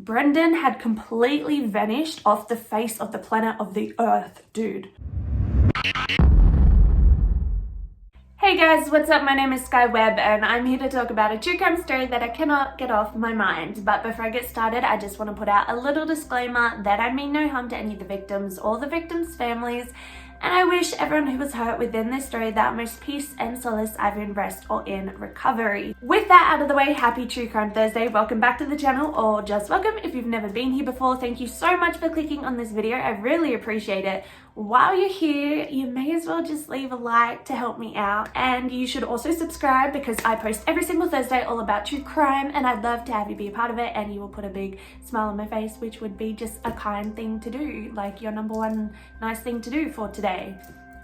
Brandon had completely vanished off the face of the planet of the Earth, dude. Hey guys, what's up? My name is Sky Webb and I'm here to talk about a true crime story that I cannot get off my mind. But before I get started, I just want to put out a little disclaimer that I mean no harm to any of the victims or the victims' families, and I wish everyone who was hurt within this story the utmost peace and solace, either in rest or in recovery. With that out of the way, happy True Crime Thursday. Welcome back to the channel, or just welcome if you've never been here before. Thank you so much for clicking on this video. I really appreciate it. While you're here, you may as well just leave a like to help me out. And you should also subscribe because I post every single Thursday all about true crime, and I'd love to have you be a part of it, and you will put a big smile on my face, which would be just a kind thing to do, like your number one nice thing to do for today,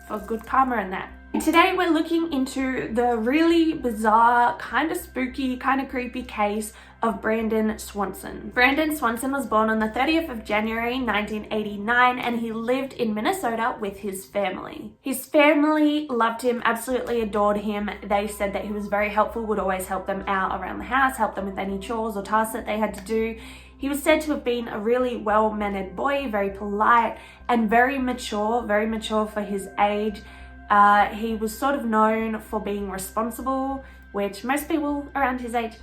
for good karma and that. Today we're looking into the really bizarre, kind of spooky, kind of creepy case of Brandon Swanson. Brandon Swanson was born on the 30th of January 1989, and he lived in Minnesota with his family. His family loved him, absolutely adored him. They said that he was very helpful, would always help them out around the house, help them with any chores or tasks that they had to do. He was said to have been a really well-mannered boy, very polite and very mature for his age. He was sort of known for being responsible, which most people around his age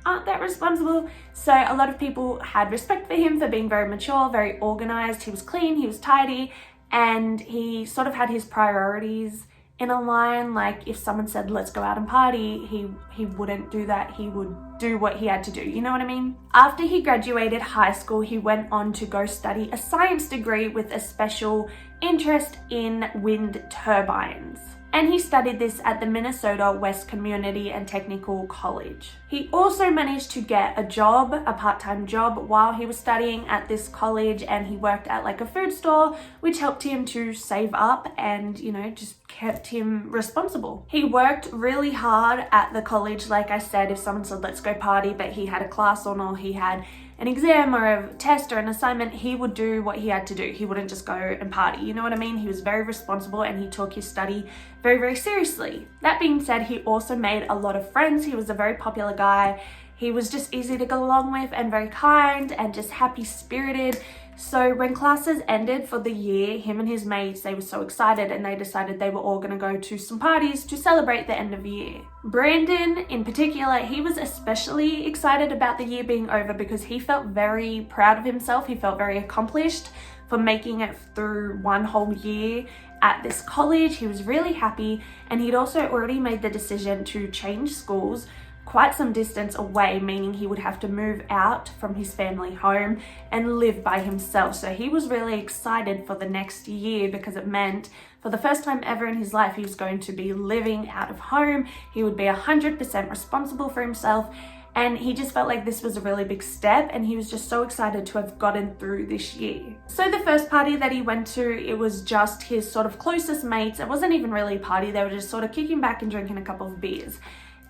aren't that responsible. So a lot of people had respect for him for being very mature, very organized. He was clean, he was tidy, and he sort of had his priorities in a line. Like if someone said, let's go out and party, he wouldn't do that. He would do what he had to do, you know what I mean? After he graduated high school, he went on to go study a science degree with a special interest in wind turbines. And he studied this at the Minnesota West Community and Technical College. He also managed to get a job, a part-time job, while he was studying at this college, and he worked at like a food store, which helped him to save up and, you know, just kept him responsible. He worked really hard at the college. Like I said, if someone said, let's go party, but he had a class on or he had an exam or a test or an assignment, he would do what he had to do. He wouldn't just go and party, you know what I mean? He was very responsible and he took his study very, very seriously. That being said, he also made a lot of friends. He was a very popular guy. He was just easy to go along with and very kind and just happy-spirited. So when classes ended for the year, him and his mates, they were so excited and they decided they were all going to go to some parties to celebrate the end of the year. Brandon in particular, he was especially excited about the year being over because he felt very proud of himself. He felt very accomplished for making it through one whole year at this college. He was really happy, and he'd also already made the decision to change schools quite some distance away, meaning he would have to move out from his family home and live by himself. So he was really excited for the next year because it meant for the first time ever in his life, he was going to be living out of home. He would be 100% responsible for himself. And he just felt like this was a really big step, and he was just so excited to have gotten through this year. So the first party that he went to, it was just his sort of closest mates. It wasn't even really a party. They were just sort of kicking back and drinking a couple of beers.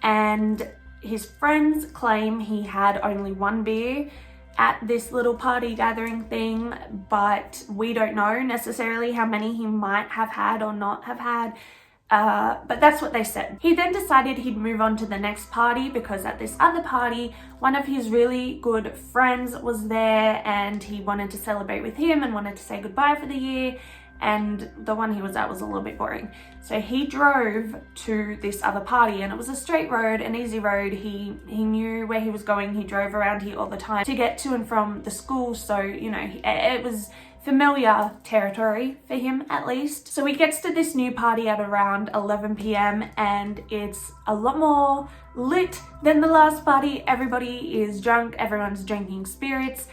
And his friends claim he had only one beer at this little party gathering thing, but we don't know necessarily how many he might have had or not have had. But that's what they said. He then decided he'd move on to the next party because at this other party, one of his really good friends was there and he wanted to celebrate with him and wanted to say goodbye for the year. And the one he was at was a little bit boring. So he drove to this other party, and it was a straight road, an easy road. He knew where he was going. He drove around here all the time to get to and from the school. So, you know, it was familiar territory for him at least. So he gets to this new party at around 11 p.m. and it's a lot more lit than the last party. Everybody is drunk. Everyone's drinking spirits.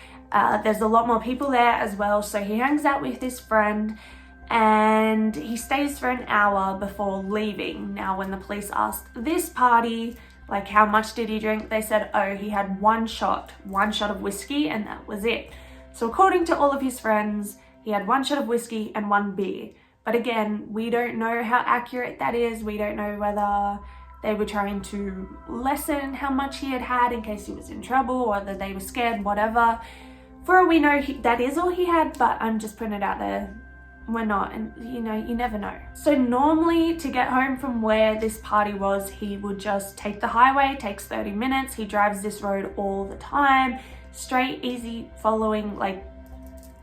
There's a lot more people there as well. So he hangs out with his friend and he stays for an hour before leaving. Now, when the police asked this party, like, how much did he drink? They said, oh, he had one shot of whiskey, and that was it. So according to all of his friends, he had one shot of whiskey and one beer. But again, we don't know how accurate that is. We don't know whether they were trying to lessen how much he had had in case he was in trouble, or whether they were scared, whatever. For all we know, that is all he had, but I'm just putting it out there. We're not, and you know, you never know. So normally to get home from where this party was, he would just take the highway. It takes 30 minutes. He drives this road all the time. straight, easy following, like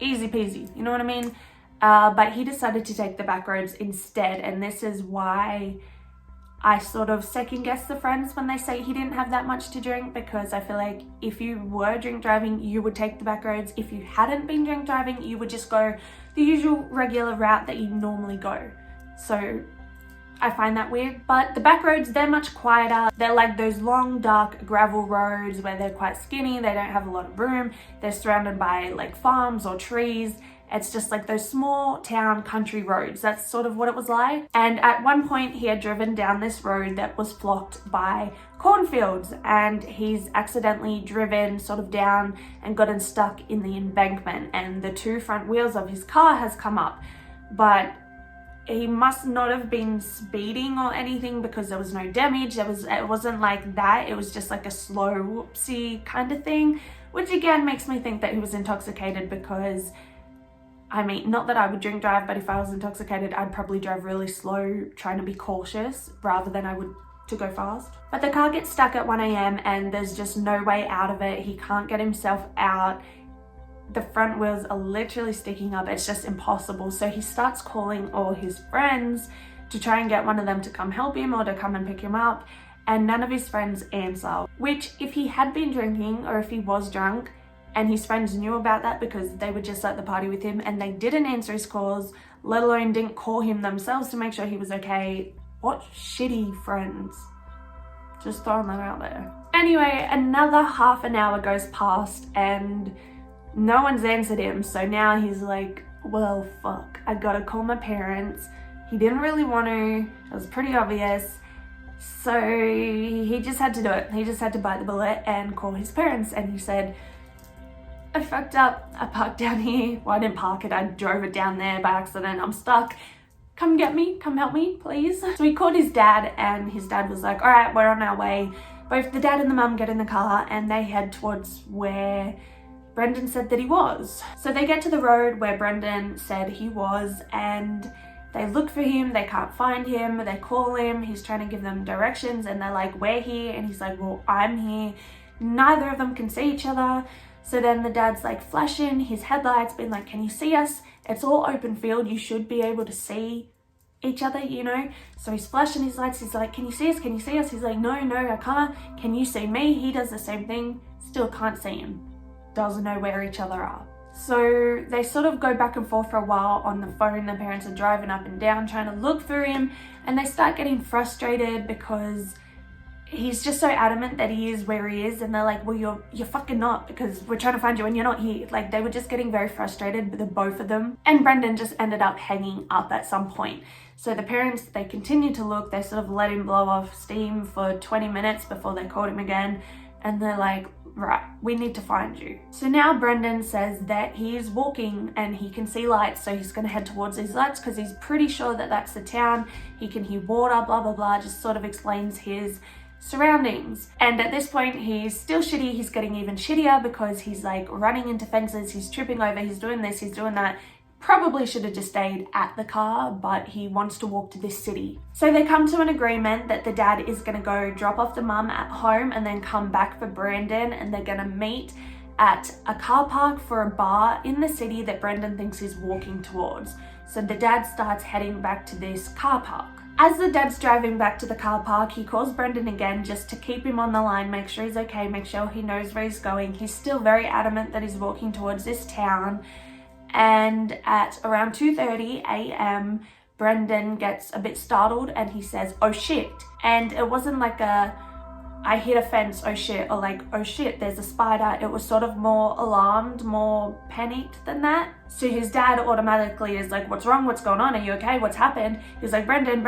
easy peasy, you know what I mean? But he decided to take the back roads instead, and this is why I sort of second guess the friends when they say he didn't have that much to drink, because I feel like if you were drink driving, you would take the back roads. If you hadn't been drink driving, you would just go the usual regular route that you normally go. So I find that weird. But the back roads, they're much quieter. They're like those long, dark gravel roads where they're quite skinny. They don't have a lot of room. They're surrounded by like farms or trees. It's just like those small town country roads. That's sort of what it was like. And at one point he had driven down this road that was blocked by cornfields, and he's accidentally driven sort of down and gotten stuck in the embankment, and the two front wheels of his car has come up. But he must not have been speeding or anything, because there was no damage. It wasn't like that. It was just like a slow whoopsie kind of thing, which again makes me think that he was intoxicated, because I mean, not that I would drink drive, but if I was intoxicated, I'd probably drive really slow, trying to be cautious rather than I would to go fast. But the car gets stuck at 1 a.m. and there's just no way out of it. He can't get himself out. The front wheels are literally sticking up. It's just impossible. So he starts calling all his friends to try and get one of them to come help him or to come and pick him up. And none of his friends answer, which if he had been drinking or if he was drunk, and his friends knew about that because they were just at the party with him and they didn't answer his calls, let alone didn't call him themselves to make sure he was okay. What shitty friends. Just throwing that out there. Anyway, another half an hour goes past and no one's answered him. So now he's like, well, fuck, I gotta call my parents. He didn't really want to. It was pretty obvious. So he just had to do it. He just had to bite the bullet and call his parents. And he said, I fucked up. I parked down here. Well, I didn't park it. I drove it down there by accident. I'm stuck. Come get me. Come help me, please. So he called his dad and his dad was like, all right, we're on our way. Both the dad and the mum get in the car and they head towards where Brandon said that he was. So they get to the road where Brandon said he was and they look for him. They can't find him. They call him. He's trying to give them directions and they're like, we're here. And he's like, well, I'm here. Neither of them can see each other. So then the dad's like flashing his headlights, being like, can you see us? It's all open field. You should be able to see each other, you know? So he's flashing his lights. He's like, can you see us? Can you see us? He's like, no, I can't. Can you see me? He does the same thing. Still can't see him. Doesn't know where each other are. So they sort of go back and forth for a while on the phone. The parents are driving up and down trying to look for him. And they start getting frustrated because he's just so adamant that he is where he is, and they're like, well, you're fucking not, because we're trying to find you and you're not here. Like, they were just getting very frustrated, the both of them. And Brandon just ended up hanging up at some point. So the parents, they continued to look. They sort of let him blow off steam for 20 minutes before they called him again. And they're like, right, we need to find you. So now Brandon says that he is walking and he can see lights, so he's going to head towards these lights because he's pretty sure that that's the town. He can hear water, blah, blah, blah. Just sort of explains his surroundings. And at this point he's still shitty. He's getting even shittier because he's like running into fences, he's tripping over, he's doing this, he's doing that. Probably should have just stayed at the car, but he wants to walk to this city. So they come to an agreement that the dad is going to go drop off the mum at home and then come back for Brandon, and they're going to meet at a car park for a bar in the city that Brandon thinks he's walking towards. So the dad starts heading back to this car park. As the dad's driving back to the car park, he calls Brandon again just to keep him on the line, make sure he's okay, make sure he knows where he's going. He's still very adamant that he's walking towards this town. And at around 2:30 a.m, Brandon gets a bit startled and he says, oh shit. And it wasn't like a, I hit a fence, oh shit, or like, oh shit, there's a spider. It was sort of more alarmed, more panicked than that. So his dad automatically is like, what's wrong? What's going on? Are you okay? What's happened? He's like, Brandon.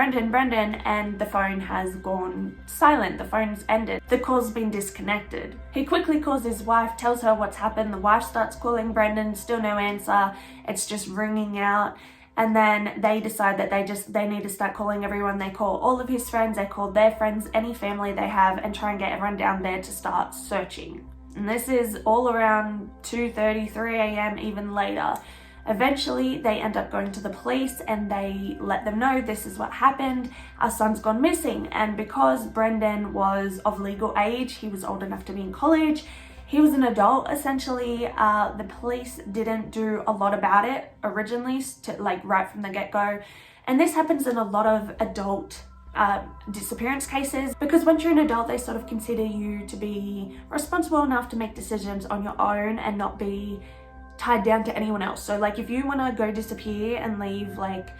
And the phone has gone silent. The phone's ended. The call's been disconnected. He quickly calls his wife, tells her what's happened. The wife starts calling Brandon, still no answer. It's just ringing out. And then they decide that they need to start calling everyone. They call all of his friends, they call their friends, any family they have, and try and get everyone down there to start searching. And this is all around 2:30, 3 a.m, even later. Eventually, they end up going to the police and they let them know this is what happened. Our son's gone missing. And because Brandon was of legal age, he was old enough to be in college, He was an adult, essentially. The police didn't do a lot about it originally, like right from the get-go. And this happens in a lot of adult disappearance cases, because once you're an adult, they sort of consider you to be responsible enough to make decisions on your own and not be tied down to anyone else. So like if you want to go disappear and leave like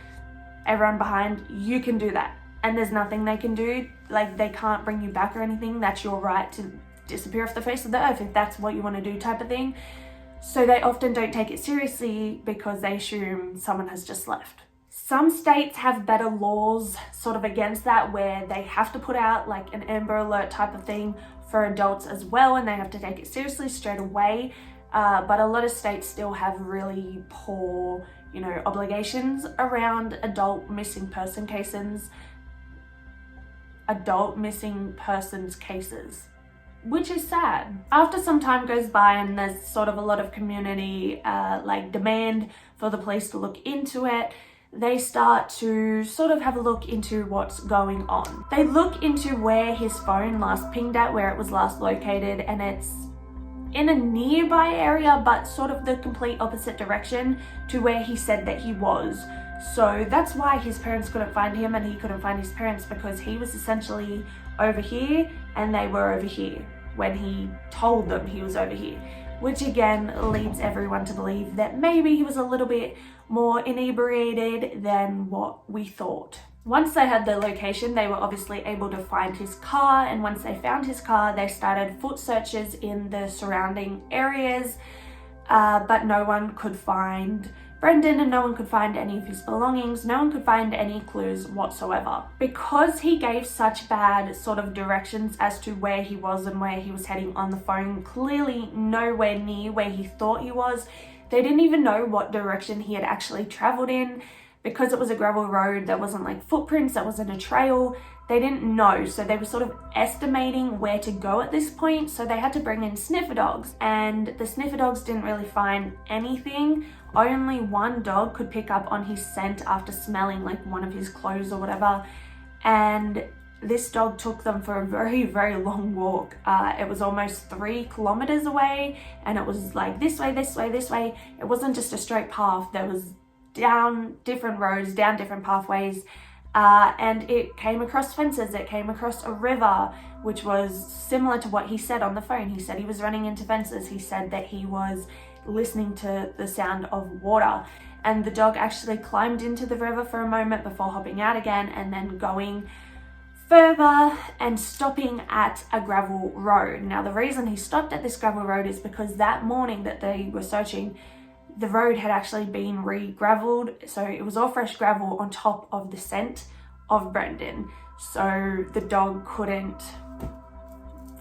everyone behind, you can do that, and there's nothing they can do. Like they can't bring you back or anything. That's your right to disappear off the face of the earth if that's what you want to do, type of thing. So they often don't take it seriously because they assume someone has just left. Some states have better laws sort of against that, where they have to put out like an Amber Alert type of thing for adults as well, and they have to take it seriously straight away. But a lot of states still have really poor, obligations around adult missing persons cases, which is sad. After some time goes by and there's sort of a lot of community demand for the police to look into it, they start to sort of have a look into what's going on. They look into where his phone last pinged at, where it was last located, and it's in a nearby area, but sort of the complete opposite direction to where he said that he was. So that's why his parents couldn't find him and he couldn't find his parents, because he was essentially over here and they were over here when he told them he was over here, which again leads everyone to believe that maybe he was a little bit more inebriated than what we thought. Once they had the location, they were obviously able to find his car, and once they found his car, they started foot searches in the surrounding areas, but no one could find Brandon and no one could find any of his belongings. No one could find any clues whatsoever. Because he gave such bad sort of directions as to where he was and where he was heading on the phone, clearly nowhere near where he thought he was. They didn't even know what direction he had actually traveled in. Because it was a gravel road, there wasn't like footprints, there wasn't a trail. They didn't know, so they were sort of estimating where to go at this point. So they had to bring in sniffer dogs, and the sniffer dogs didn't really find anything. Only one dog could pick up on his scent after smelling like one of his clothes or whatever, and this dog took them for a very, very long walk. It was almost 3 kilometers away, and it was like this way, this way, this way. It wasn't just a straight path. There was down different roads, down different pathways, and it came across fences. It came across a river, which was similar to what he said on the phone. He said he was running into fences. He said that he was listening to the sound of water, and the dog actually climbed into the river for a moment before hopping out again and then going further and stopping at a gravel road. Now, the reason he stopped at this gravel road is because that morning that they were searching, the road had actually been re-graveled, so it was all fresh gravel on top of the scent of Brandon. So the dog couldn't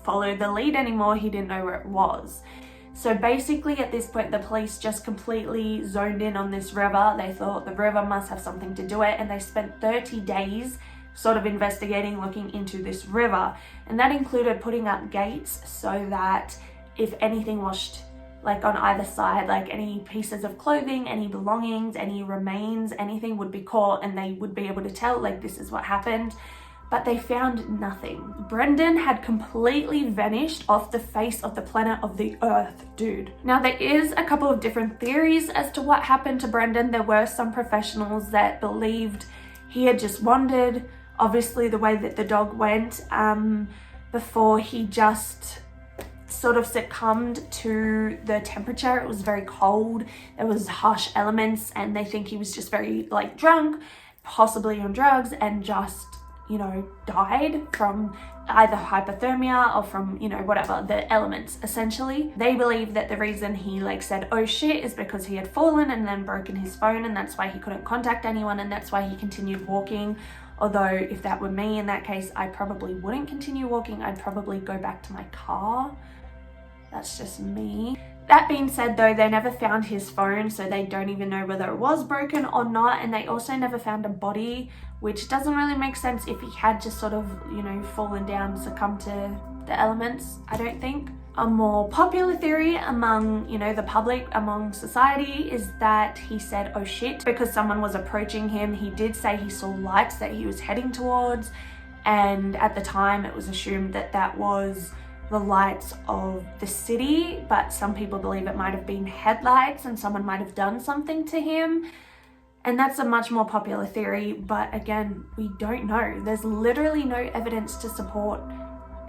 follow the lead anymore. He didn't know where it was. So basically at this point, the police just completely zoned in on this river. They thought the river must have something to do it, and they spent 30 days sort of investigating, looking into this river. And that included putting up gates so that if anything washed like on either side, like any pieces of clothing, any belongings, any remains, anything would be caught, and they would be able to tell like this is what happened. But they found nothing. Brandon had completely vanished off the face of the planet of the earth, dude. Now, there is a couple of different theories as to what happened to Brandon. There were some professionals that believed he had just wandered, obviously the way that the dog went, before he just sort of succumbed to the temperature. It was very cold, there was harsh elements, and they think he was just very like drunk, possibly on drugs, and just, died from either hypothermia or from, whatever, the elements, essentially. They believe that the reason he said, oh shit, is because he had fallen and then broken his phone, and that's why he couldn't contact anyone, and that's why he continued walking. Although if that were me in that case, I probably wouldn't continue walking. I'd probably go back to my car. That's just me. That being said though, they never found his phone, so they don't even know whether it was broken or not, and they also never found a body, which doesn't really make sense if he had just sort of, fallen down, succumbed to the elements, I don't think. A more popular theory among, the public, among society, is that he said, oh shit, because someone was approaching him. He did say he saw lights that he was heading towards, and at the time it was assumed that that was the lights of the city, but some people believe it might have been headlights and someone might have done something to him. And that's a much more popular theory, but again, we don't know. There's literally no evidence to support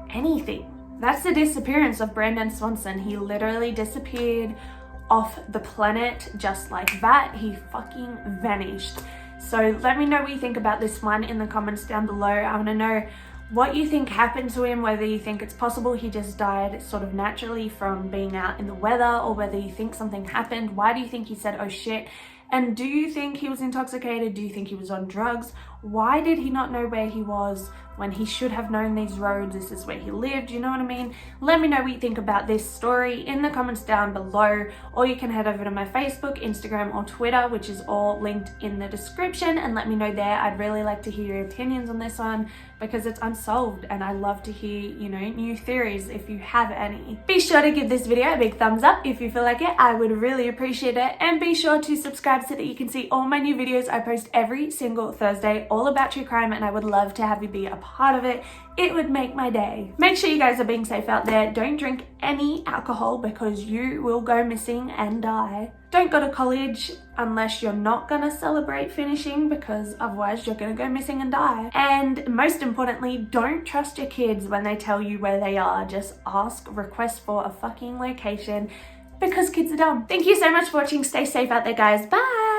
anything. That's the disappearance of Brandon Swanson. He literally disappeared off the planet just like that. He fucking vanished. So let me know what you think about this one in the comments down below. I want to know what you think happened to him, whether you think it's possible he just died sort of naturally from being out in the weather, or whether you think something happened. Why do you think he said, oh shit? And do you think he was intoxicated? Do you think he was on drugs? Why did he not know where he was when he should have known these roads? This is where he lived, you know what I mean? Let me know what you think about this story in the comments down below, or you can head over to my Facebook, Instagram, or Twitter, which is all linked in the description, and let me know there. I'd really like to hear your opinions on this one because it's unsolved, and I love to hear, you know, new theories if you have any. Be sure to give this video a big thumbs up if you feel like it. I would really appreciate it, and be sure to subscribe so that you can see all my new videos. I post every single Thursday all about true crime, and I would love to have you be a part of it. It would make my day. Make sure you guys are being safe out there. Don't drink any alcohol because you will go missing and die. Don't go to college unless you're not gonna celebrate finishing, because otherwise you're gonna go missing and die. And most importantly, don't trust your kids when they tell you where they are. Just request for a fucking location, because kids are dumb. Thank you so much for watching. Stay safe out there, guys. Bye.